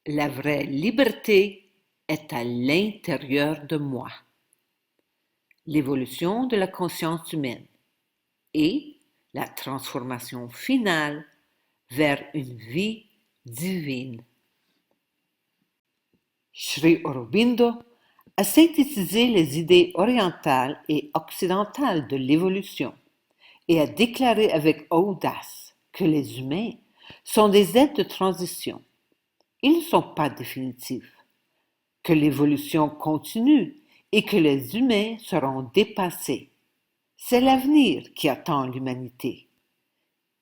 La vraie liberté est à l'intérieur de moi. L'évolution de la conscience humaine et la transformation finale vers une vie divine. Sri Aurobindo a synthétisé les idées orientales et occidentales de l'évolution et a déclaré avec audace que les humains sont des êtres de transition. Ils ne sont pas définitifs, que l'évolution continue et que les humains seront dépassés. C'est l'avenir qui attend l'humanité.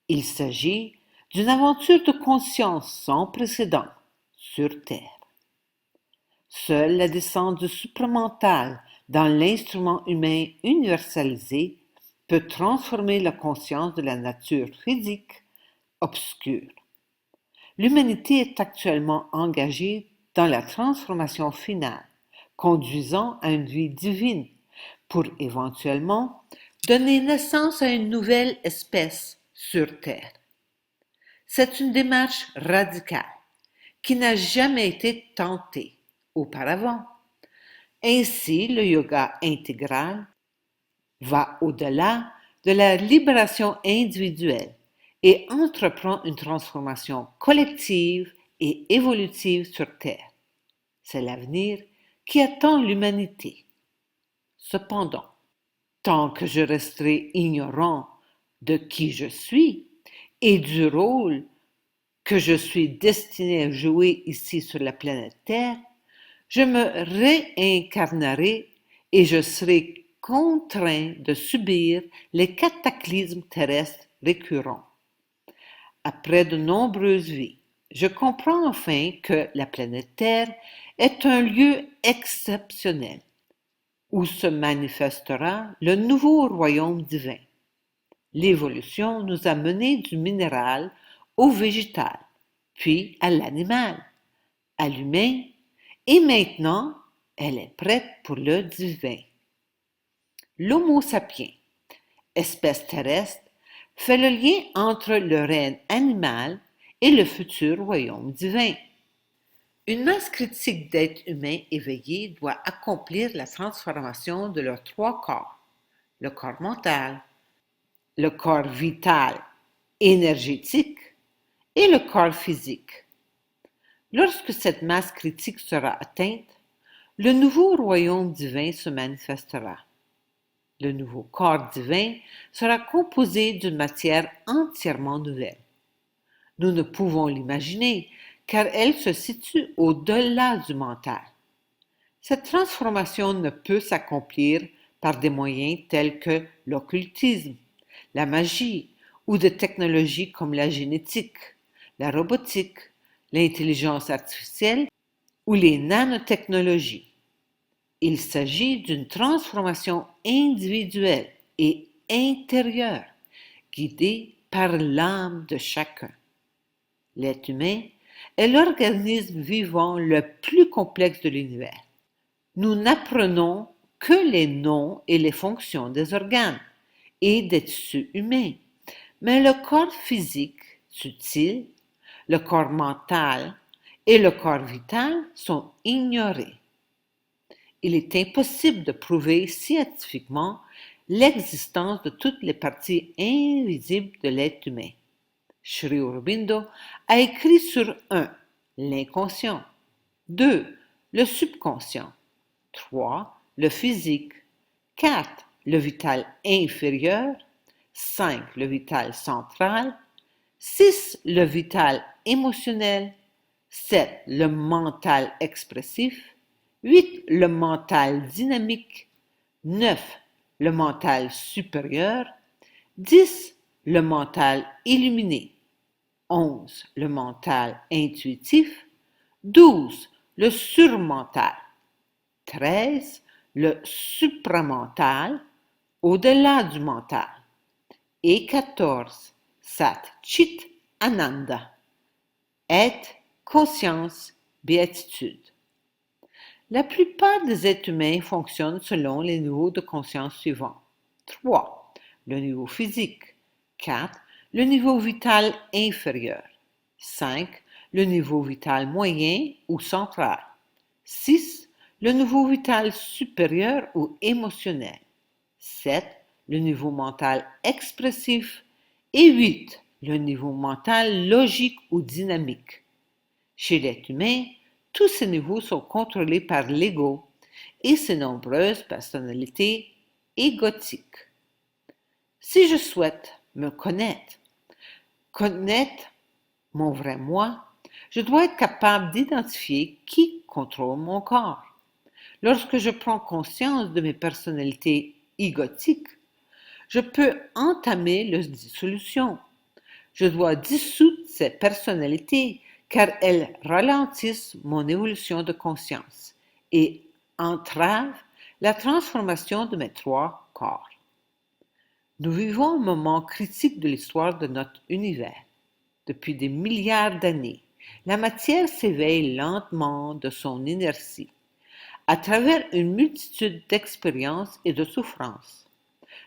Il s'agit d'une aventure de conscience sans précédent sur Terre. Seule la descente du supramental dans l'instrument humain universalisé peut transformer la conscience de la nature physique obscure. L'humanité est actuellement engagée dans la transformation finale, conduisant à une vie divine, pour éventuellement donner naissance à une nouvelle espèce sur Terre. C'est une démarche radicale qui n'a jamais été tentée auparavant. Ainsi, le yoga intégral va au-delà de la libération individuelle et entreprend une transformation collective et évolutive sur Terre. C'est l'avenir qui attend l'humanité. Cependant, tant que je resterai ignorant de qui je suis et du rôle que je suis destiné à jouer ici sur la planète Terre, je me réincarnerai et je serai contraint de subir les cataclysmes terrestres récurrents. Après de nombreuses vies, je comprends enfin que la planète Terre est un lieu exceptionnel où se manifestera le nouveau royaume divin. L'évolution nous a menés du minéral au végétal, puis à l'animal, à l'humain, et maintenant elle est prête pour le divin. L'Homo sapiens, espèce terrestre, fait le lien entre le règne animal et le futur royaume divin. Une masse critique d'êtres humains éveillés doit accomplir la transformation de leurs trois corps, le corps mental, le corps vital, énergétique et le corps physique. Lorsque cette masse critique sera atteinte, le nouveau royaume divin se manifestera. Le nouveau corps divin sera composé d'une matière entièrement nouvelle. Nous ne pouvons l'imaginer car elle se situe au-delà du mental. Cette transformation ne peut s'accomplir par des moyens tels que l'occultisme, la magie ou des technologies comme la génétique, la robotique, l'intelligence artificielle ou les nanotechnologies. Il s'agit d'une transformation individuelle et intérieure, guidée par l'âme de chacun. L'être humain est l'organisme vivant le plus complexe de l'univers. Nous n'apprenons que les noms et les fonctions des organes et des tissus humains, mais le corps physique subtil, le corps mental et le corps vital sont ignorés. Il est impossible de prouver scientifiquement l'existence de toutes les parties invisibles de l'être humain. Sri Aurobindo a écrit sur 1. L'inconscient, 2. Le subconscient, 3. Le physique, 4. Le vital inférieur, 5. Le vital central, 6. Le vital émotionnel, 7. Le mental expressif, 8. Le mental dynamique, 9. Le mental supérieur, 10. Le mental illuminé, 11. Le mental intuitif, 12. Le surmental, 13. Le supramental, au-delà du mental, et 14. Sat Chit Ananda, être, conscience, béatitude. La plupart des êtres humains fonctionnent selon les niveaux de conscience suivants. 3. Le niveau physique. 4. Le niveau vital inférieur. 5. le niveau vital moyen ou central. 6. Le niveau vital supérieur ou émotionnel. 7. Le niveau mental expressif. Et 8. Le niveau mental logique ou dynamique. Chez l'être humain, tous ces niveaux sont contrôlés par l'ego et ses nombreuses personnalités égotiques. Si je souhaite me connaître mon vrai moi, je dois être capable d'identifier qui contrôle mon corps. Lorsque je prends conscience de mes personnalités égotiques, je peux entamer leur dissolution. Je dois dissoudre ces personnalités car elles ralentissent mon évolution de conscience et entravent la transformation de mes trois corps. Nous vivons un moment critique de l'histoire de notre univers. Depuis des milliards d'années, la matière s'éveille lentement de son inertie, à travers une multitude d'expériences et de souffrances.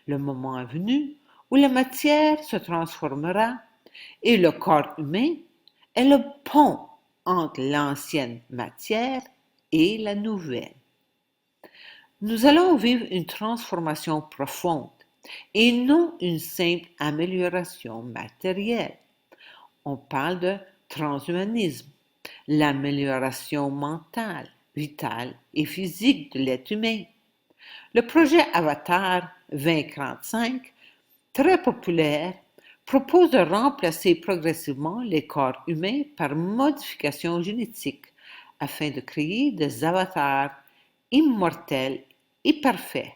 Le moment est venu où la matière se transformera et le corps humain est le pont entre l'ancienne matière et la nouvelle. Nous allons vivre une transformation profonde et non une simple amélioration matérielle. On parle de transhumanisme, l'amélioration mentale, vitale et physique de l'être humain. Le projet Avatar 2045, très populaire, propose de remplacer progressivement les corps humains par modification génétique afin de créer des avatars immortels et parfaits,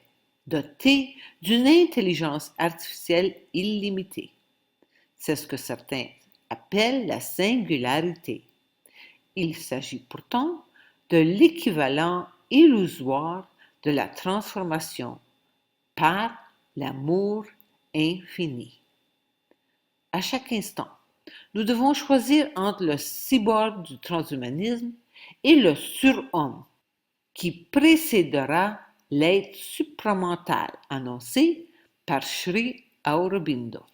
dotés d'une intelligence artificielle illimitée. C'est ce que certains appellent la singularité. Il s'agit pourtant de l'équivalent illusoire de la transformation par l'amour infini. À chaque instant, nous devons choisir entre le cyborg du transhumanisme et le surhomme qui précédera l'être supramental annoncé par Sri Aurobindo.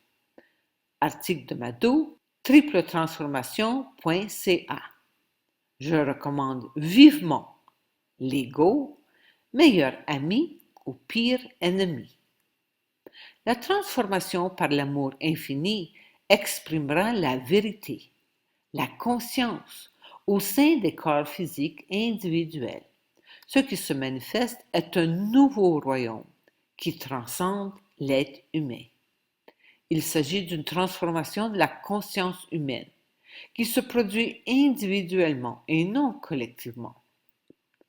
Article de Mado, tripletransformation.ca. Je recommande vivement l'ego, meilleur ami ou pire ennemi. La transformation par l'amour infini exprimera la vérité, la conscience au sein des corps physiques individuels. Ce qui se manifeste est un nouveau royaume qui transcende l'être humain. Il s'agit d'une transformation de la conscience humaine qui se produit individuellement et non collectivement.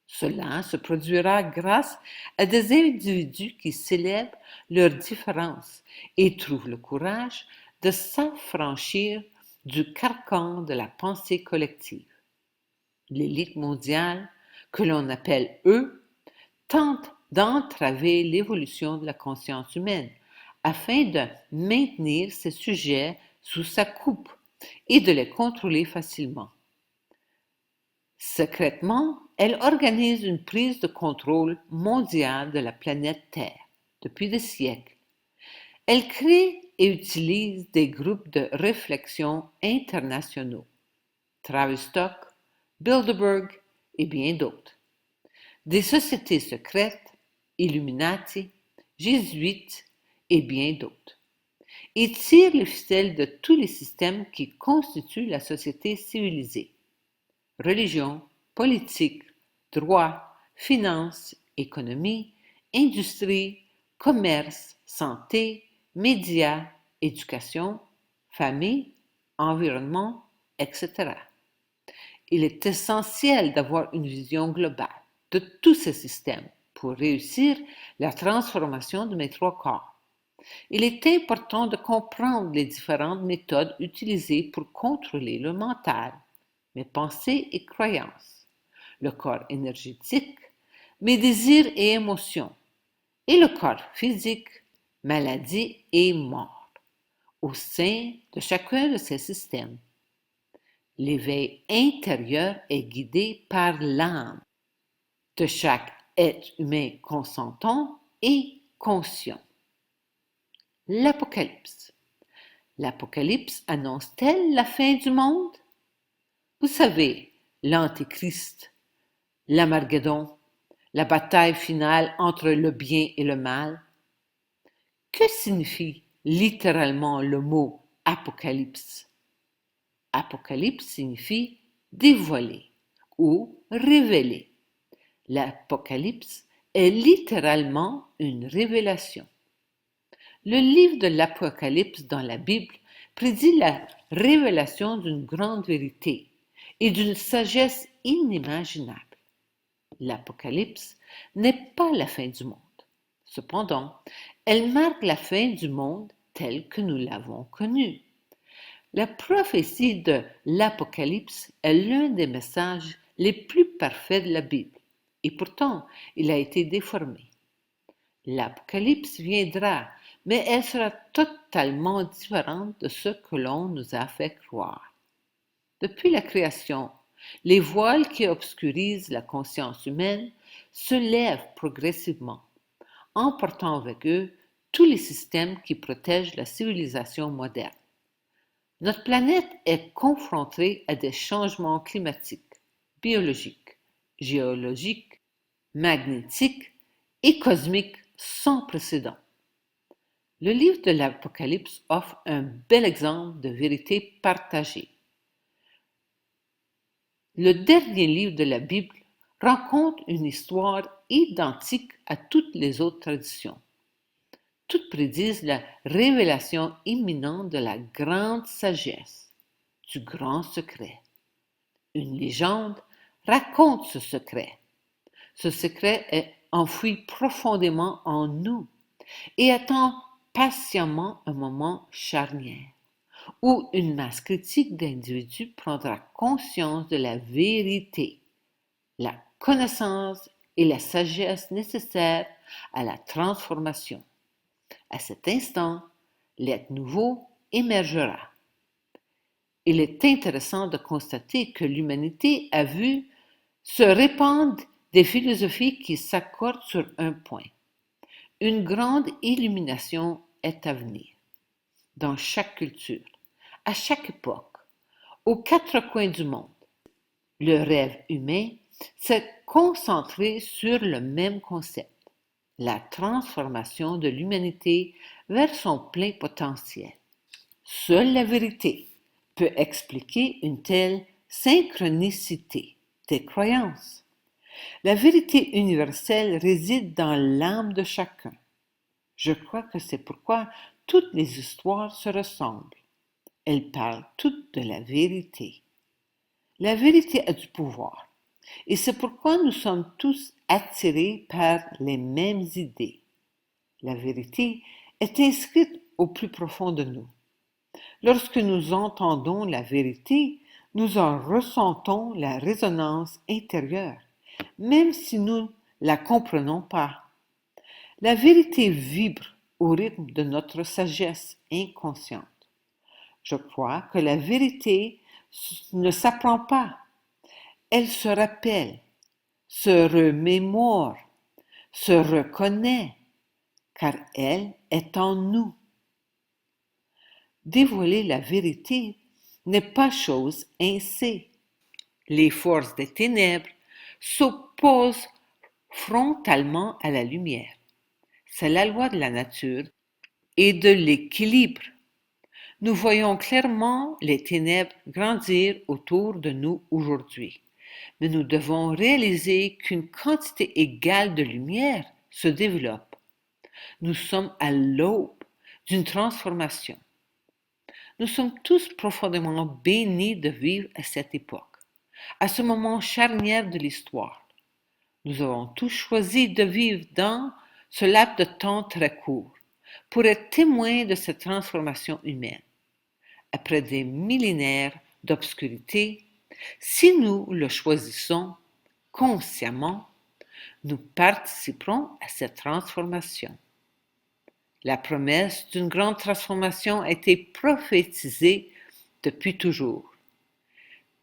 Cela se produira grâce à des individus qui célèbrent leurs différences et trouvent le courage de s'affranchir du carcan de la pensée collective. L'élite mondiale, que l'on appelle eux, tente d'entraver l'évolution de la conscience humaine afin de maintenir ces sujets sous sa coupe et de les contrôler facilement. Secrètement, elle organise une prise de contrôle mondiale de la planète Terre depuis des siècles. Elle crée et utilise des groupes de réflexion internationaux, Tavistock, Bilderberg et bien d'autres, des sociétés secrètes, Illuminati, Jésuites et bien d'autres, et tire les ficelles de tous les systèmes qui constituent la société civilisée. Religion, politique, droit, finance, économie, industrie, commerce, santé, médias, éducation, famille, environnement, etc. Il est essentiel d'avoir une vision globale de tous ces systèmes pour réussir la transformation de mes trois corps. Il est important de comprendre les différentes méthodes utilisées pour contrôler le mental, mes pensées et croyances, le corps énergétique, mes désirs et émotions, et le corps physique, maladie et mort, au sein de chacun de ces systèmes. L'éveil intérieur est guidé par l'âme de chaque être humain consentant et conscient. L'Apocalypse. L'Apocalypse annonce-t-elle la fin du monde? Vous savez, l'Antéchrist, l'Armageddon, la bataille finale entre le bien et le mal. Que signifie littéralement le mot apocalypse? Apocalypse signifie dévoiler ou révéler. L'Apocalypse est littéralement une révélation. Le livre de l'Apocalypse dans la Bible prédit la révélation d'une grande vérité et d'une sagesse inimaginable. L'Apocalypse n'est pas la fin du monde. Cependant, elle marque la fin du monde tel que nous l'avons connu. La prophétie de l'Apocalypse est l'un des messages les plus parfaits de la Bible, et pourtant il a été déformé. L'Apocalypse viendra, mais elle sera totalement différente de ce que l'on nous a fait croire. Depuis la création, les voiles qui obscurisent la conscience humaine se lèvent progressivement, emportant avec eux tous les systèmes qui protègent la civilisation moderne. Notre planète est confrontée à des changements climatiques, biologiques, géologiques, magnétiques et cosmiques sans précédent. Le livre de l'Apocalypse offre un bel exemple de vérité partagée. Le dernier livre de la Bible raconte une histoire identique à toutes les autres traditions. Toutes prédisent la révélation imminente de la grande sagesse, du grand secret. Une légende raconte ce secret. Ce secret est enfoui profondément en nous et attend patiemment un moment charnière où une masse critique d'individus prendra conscience de la vérité, la connaissance et la sagesse nécessaires à la transformation. À cet instant, l'être nouveau émergera. Il est intéressant de constater que l'humanité a vu se répandre des philosophies qui s'accordent sur un point. Une grande illumination est à venir. Dans chaque culture, à chaque époque, aux quatre coins du monde, le rêve humain s'est concentré sur le même concept, la transformation de l'humanité vers son plein potentiel. Seule la vérité peut expliquer une telle synchronicité des croyances. La vérité universelle réside dans l'âme de chacun. Je crois que c'est pourquoi toutes les histoires se ressemblent. Elles parlent toutes de la vérité. La vérité a du pouvoir, et c'est pourquoi nous sommes tous attirés par les mêmes idées. La vérité est inscrite au plus profond de nous. Lorsque nous entendons la vérité, nous en ressentons la résonance intérieure, même si nous ne la comprenons pas. La vérité vibre au rythme de notre sagesse inconsciente. Je crois que la vérité ne s'apprend pas. Elle se rappelle, se remémore, se reconnaît, car elle est en nous. Dévoiler la vérité n'est pas chose aisée. Les forces des ténèbres s'opposent frontalement à la lumière. C'est la loi de la nature et de l'équilibre. Nous voyons clairement les ténèbres grandir autour de nous aujourd'hui, mais nous devons réaliser qu'une quantité égale de lumière se développe. Nous sommes à l'aube d'une transformation. Nous sommes tous profondément bénis de vivre à cette époque, à ce moment charnière de l'histoire. Nous avons tous choisi de vivre dans ce laps de temps très court pour être témoins de cette transformation humaine. Après des millénaires d'obscurité, si nous le choisissons consciemment, nous participerons à cette transformation. La promesse d'une grande transformation a été prophétisée depuis toujours.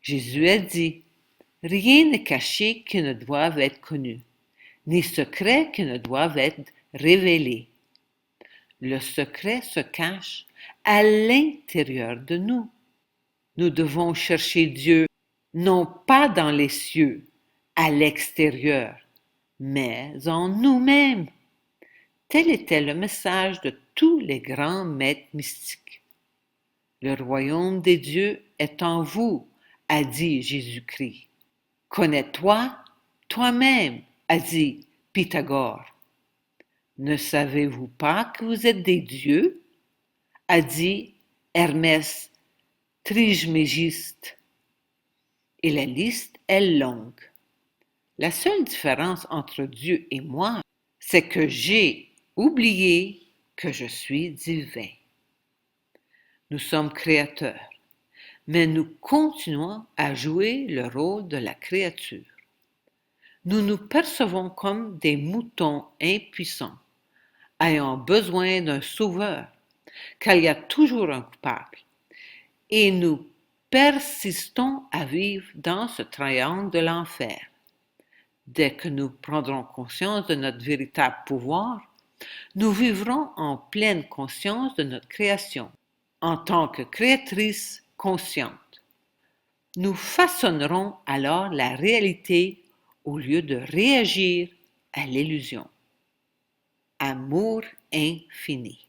Jésus a dit, « Rien n'est caché qui ne doive être connu, ni secret qui ne doive être révélé. » Le secret se cache à l'intérieur de nous. Nous devons chercher Dieu non pas dans les cieux, à l'extérieur, mais en nous-mêmes. Tel était le message de tous les grands maîtres mystiques. Le royaume des dieux est en vous, a dit Jésus-Christ. Connais-toi toi-même, a dit Pythagore. Ne savez-vous pas que vous êtes des dieux, a dit Hermès Trismégiste. Et la liste est longue. La seule différence entre Dieu et moi, c'est que j'ai oublié que je suis divin. Nous sommes créateurs, mais nous continuons à jouer le rôle de la créature. Nous nous percevons comme des moutons impuissants, ayant besoin d'un sauveur, car il y a toujours un coupable. Et nous persistons à vivre dans ce triangle de l'enfer. Dès que nous prendrons conscience de notre véritable pouvoir, nous vivrons en pleine conscience de notre création, en tant que créatrice consciente. Nous façonnerons alors la réalité au lieu de réagir à l'illusion. Amour infini.